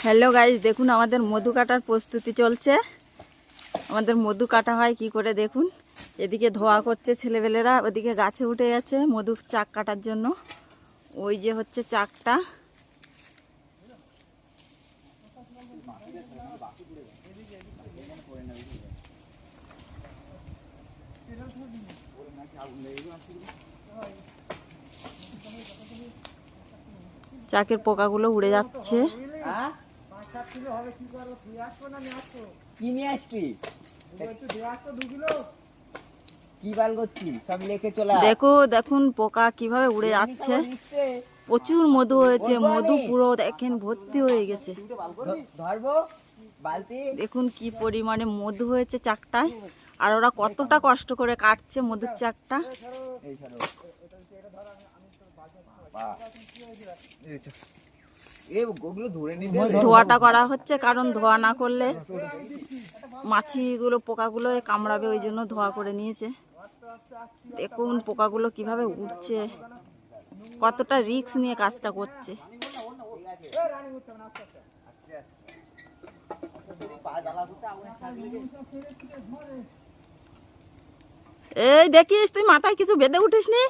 Hello guys, দেখুন আমাদের মধু কাটার প্রস্তুতি চলছে। আমাদের মধু কাটা হয় কি করে দেখুন। এদিকে ধোয়া করছে ছেলেবেলেরা, ওদিকে গাছে উঠে গেছে মধু চাক কাটার জন্য। ওই যে হচ্ছে চাকটা। চাকের পোকাগুলো উড়ে যাচ্ছে। দেখুন পোকা কিভাবে উড়ে যাচ্ছে। প্রচুর মধু হয়েছে, মধু পুরো দেখেন ভর্তি হয়ে গেছে। দেখুন কি পরিমাণে মধু হয়েছে চাকটায়। আর ওরা কতটা কষ্ট করে কাটছে মধুর চাকটা। ধোয়াটা করা হচ্ছে, কারণ ধোয়া না করলে মাছিগুলো পোকাগুলো কামড়াবে, ওই জন্য ধোয়া করে নিয়েছে। দেখুন পোকাগুলো কিভাবে উঠছে, কতটা রিস্ক নিয়ে কাজটা করছে। এই দেখিস, তুই মাথায় কিছু বেঁধে উঠিস নি?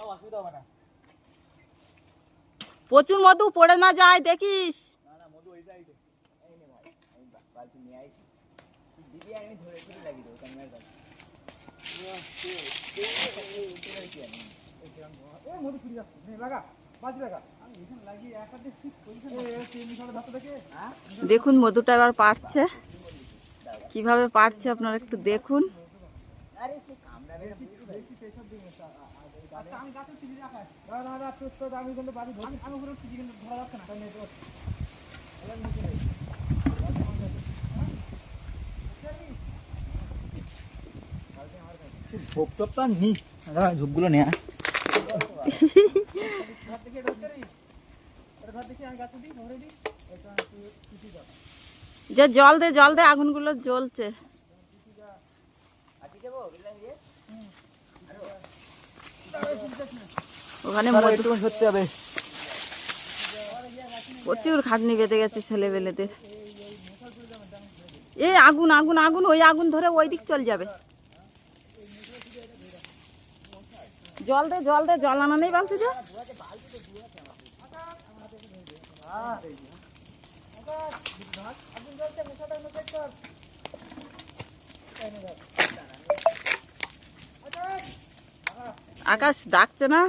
প্রচুর মধু পড়ে না যায়, দেখিস। দেখুন মধুটা এবার পাড়ছে, কিভাবে পাড়ছে আপনারা একটু দেখুন। ঝোপগুলো নেয়া যে জল দে, জল দে, আগুনগুলো জ্বলছে। ওখানে প্রচুর খাটনি বেঁধে গেছে ছেলেবেলেদের। এই আগুন আগুন আগুন, ওই আগুন ধরে ওই দিক চল যাবে। জল দে, জল দে, জল আনা নেই বালতি যা। আকাশ ডাকছে না।